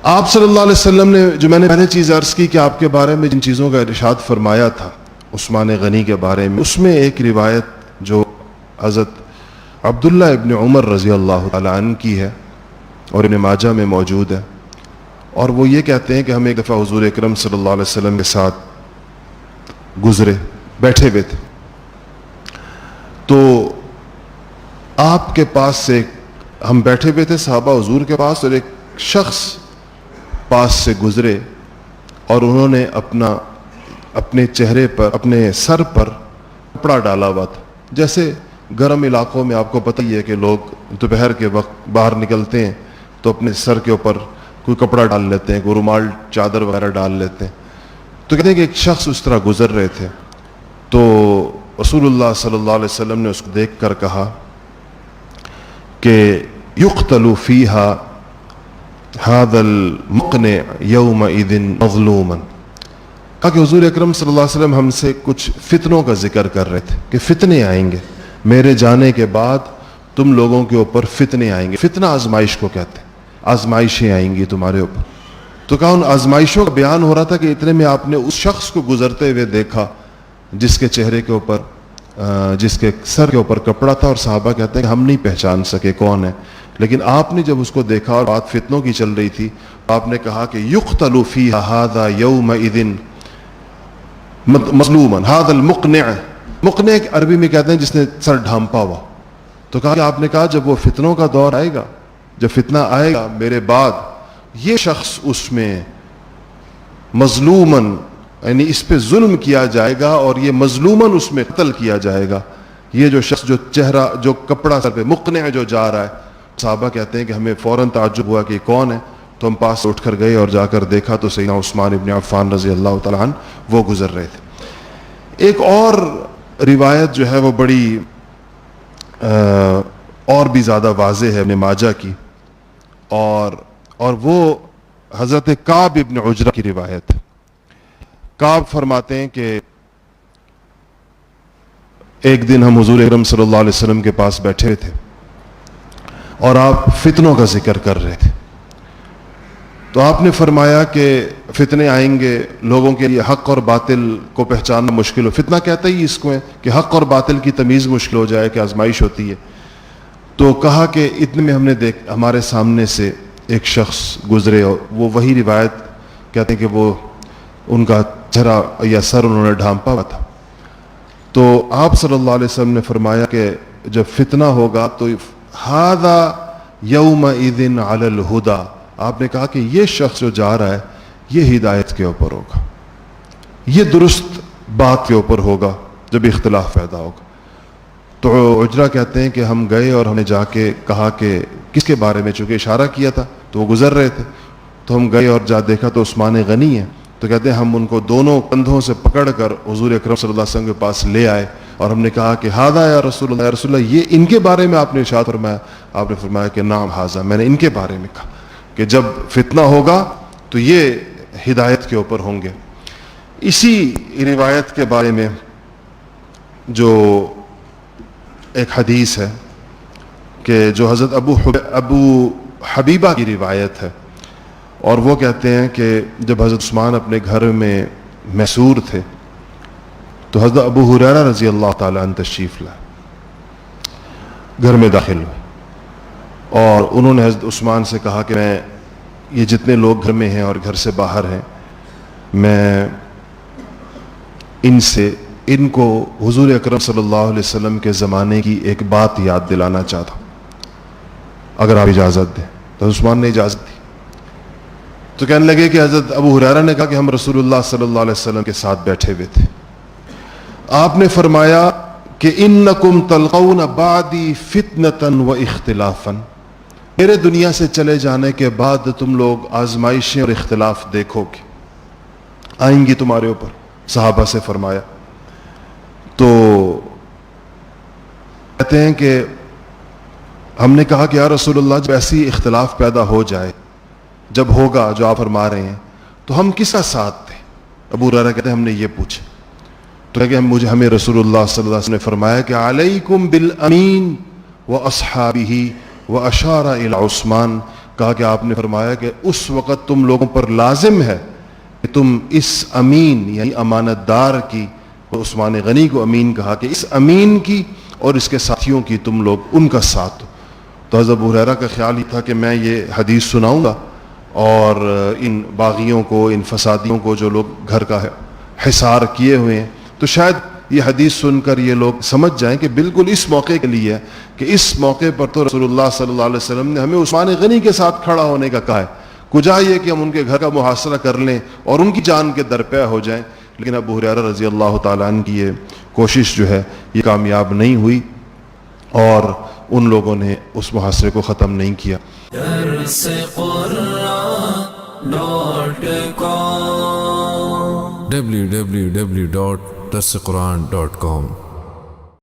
آپ صلی اللہ علیہ وسلم نے جو میں نے پہلے چیز عرض کی کہ آپ کے بارے میں جن چیزوں کا ارشاد فرمایا تھا عثمان غنی کے بارے میں، اس میں ایک روایت جو حضرت عبداللہ ابن عمر رضی اللہ تعالیٰ عنہ کی ہے اور ابن ماجہ میں موجود ہے، اور وہ یہ کہتے ہیں کہ ہم ایک دفعہ حضور اکرم صلی اللہ علیہ وسلم کے ساتھ گزرے، بیٹھے ہوئے تھے، تو آپ کے پاس سے ہم بیٹھے ہوئے تھے صحابہ حضور کے پاس، اور ایک شخص پاس سے گزرے اور انہوں نے اپنے چہرے پر، اپنے سر پر کپڑا ڈالا ہوا تھا۔ جیسے گرم علاقوں میں آپ کو پتہ ہی ہے کہ لوگ دوپہر کے وقت باہر نکلتے ہیں تو اپنے سر کے اوپر کوئی کپڑا ڈال لیتے ہیں، کوئی رومال چادر وغیرہ ڈال لیتے ہیں۔ تو کہتے ہیں کہ ایک شخص اس طرح گزر رہے تھے، تو رسول اللہ صلی اللہ علیہ وسلم نے اس کو دیکھ کر کہا کہ یقتل فیہا ھذا المقنع یومئذ مظلوما، کہا کہ حضور اکرم صلی اللہ علیہ وسلم ہم سے کچھ فتنوں کا ذکر کر رہے تھے کہ فتنے آئیں گے میرے جانے کے بعد، تم لوگوں کے اوپر فتنے آئیں گے۔ فتنہ آزمائش کو کہتے ہیں، آزمائشیں آئیں گی تمہارے اوپر۔ تو کہا ان آزمائشوں کا بیان ہو رہا تھا کہ اتنے میں آپ نے اس شخص کو گزرتے ہوئے دیکھا جس کے چہرے کے اوپر، جس کے سر کے اوپر کپڑا تھا، اور صحابہ کہتے ہیں کہ ہم نہیں پہچان سکے کون ہے، لیکن آپ نے جب اس کو دیکھا اور بات فتنوں کی چل رہی تھی، آپ نے کہا کہ یقتل فیہا ھذا یومئذ مظلوما ھذا المقنع، مقنع عربی میں کہتے ہیں جس نے سر ڈھانپا ہوا۔ تو کہا کہ آپ نے کہا جب وہ فتنوں کا دور آئے گا، جب فتنہ آئے گا میرے بعد، یہ شخص اس میں مظلومن، یعنی اس پہ ظلم کیا جائے گا اور یہ مظلومن اس میں قتل کیا جائے گا، یہ جو شخص جو چہرہ جو کپڑا سر پہ مقنع جو جا رہا ہے۔ صحابہ کہتے ہیں کہ ہمیں فوراً تعجب ہوا کہ کون ہے، تو ہم پاس اٹھ کر گئے اور جا کر دیکھا تو سیدنا عثمان ابن عفان رضی اللہ تعالیٰ عنہ وہ گزر رہے تھے۔ ایک اور روایت جو ہے وہ بڑی اور بھی زیادہ واضح ہے ابن ماجہ کی، اور وہ حضرت کعب ابن عجرہ کی روایت ہے۔ کعب فرماتے ہیں کہ ایک دن ہم حضور اکرم صلی اللہ علیہ وسلم کے پاس بیٹھے تھے اور آپ فتنوں کا ذکر کر رہے تھے، تو آپ نے فرمایا کہ فتنے آئیں گے، لوگوں کے لیے حق اور باطل کو پہچاننا مشکل ہو، فتنہ کہتا ہی اس کو ہے کہ حق اور باطل کی تمیز مشکل ہو جائے، کہ آزمائش ہوتی ہے۔ تو کہا کہ اتنے میں ہم نے ہمارے سامنے سے ایک شخص گزرے، اور وہ وہی روایت کہتے ہیں کہ وہ ان کا چہرہ یا سر انہوں نے ڈھانپا ہوا تھا۔ تو آپ صلی اللہ علیہ وسلم نے فرمایا کہ جب فتنہ ہوگا تو ھذا یومئذ علی الہدی، آپ نے کہا کہ یہ شخص جو جا رہا ہے یہ ہدایت کے اوپر ہوگا، یہ درست بات کے اوپر ہوگا جب اختلاف پیدا ہوگا۔ تو عجرہ کہتے ہیں کہ ہم گئے اور ہم نے جا کے کہا کہ کس کے بارے میں، چونکہ اشارہ کیا تھا تو وہ گزر رہے تھے، تو ہم گئے اور جا دیکھا تو عثمان غنی ہے۔ تو کہتے ہیں ہم ان کو دونوں کندھوں سے پکڑ کر حضور اکرم صلی اللہ علیہ وسلم کے پاس لے آئے، اور ہم نے کہا کہ ھذا یا رسول اللہ، یا رسول اللہ یہ ان کے بارے میں آپ نے ارشاد فرمایا؟ آپ نے فرمایا کہ نعم ھذا، میں نے ان کے بارے میں کہا کہ جب فتنہ ہوگا تو یہ ہدایت کے اوپر ہوں گے۔ اسی روایت کے بارے میں جو ایک حدیث ہے کہ جو حضرت ابو حبیبہ کی روایت ہے، اور وہ کہتے ہیں کہ جب حضرت عثمان اپنے گھر میں محصور تھے تو حضرت ابو ہریرہ رضی اللہ تعالیٰ عنہ تشریف لائے، گھر میں داخل ہوئے، اور انہوں نے حضرت عثمان سے کہا کہ میں یہ جتنے لوگ گھر میں ہیں اور گھر سے باہر ہیں، میں ان کو حضور اکرم صلی اللہ علیہ وسلم کے زمانے کی ایک بات یاد دلانا چاہتا ہوں، اگر آپ اجازت دیں۔ تو عثمان نے اجازت دی، تو کہنے لگے کہ حضرت ابو ہریرہ نے کہا کہ ہم رسول اللہ صلی اللہ علیہ وسلم کے ساتھ بیٹھے ہوئے تھے، آپ نے فرمایا کہ انکم تلقون بعدی فتنۃ و اختلافا، میرے دنیا سے چلے جانے کے بعد تم لوگ آزمائشیں اور اختلاف دیکھو گے، آئیں گی تمہارے اوپر، صحابہ سے فرمایا۔ تو کہتے ہیں کہ ہم نے کہا کہ یا رسول اللہ جب ایسی اختلاف پیدا ہو جائے، جب ہوگا جو آپ فرما رہے ہیں، تو ہم کس کا ساتھ دیں؟ ابو ہریرہ کہتے ہیں ہم نے یہ پوچھا، تو کہ ہمیں رسول اللہ صلی اللہ علیہ وسلم نے فرمایا کہ علیکم بالامین واصحابہ واشار الی عثمان، کہا کہ آپ نے فرمایا کہ اس وقت تم لوگوں پر لازم ہے کہ تم اس امین یعنی امانت دار کی، عثمان غنی کو امین کہا، کہ اس امین کی اور اس کے ساتھیوں کی تم لوگ ان کا ساتھ دو۔ تو حضرت ابو ہریرہ کا خیال یہ تھا کہ میں یہ حدیث سناؤں گا اور ان باغیوں کو، ان فسادیوں کو جو لوگ گھر کا حصار کیے ہوئے ہیں، تو شاید یہ حدیث سن کر یہ لوگ سمجھ جائیں کہ بالکل اس موقع کے لیے ہے کہ اس موقع پر تو رسول اللہ صلی اللہ علیہ وسلم نے ہمیں عثمان غنی کے ساتھ کھڑا ہونے کا کہا ہے، کجا یہ کہ ہم ان کے گھر کا محاصرہ کر لیں اور ان کی جان کے درپے ہو جائیں۔ لیکن ابو ہریرہ رضی اللہ تعالیٰ عنہ کی یہ کوشش جو ہے یہ کامیاب نہیں ہوئی اور ان لوگوں نے اس محاصرے کو ختم نہیں کیا۔ www.darsequran.com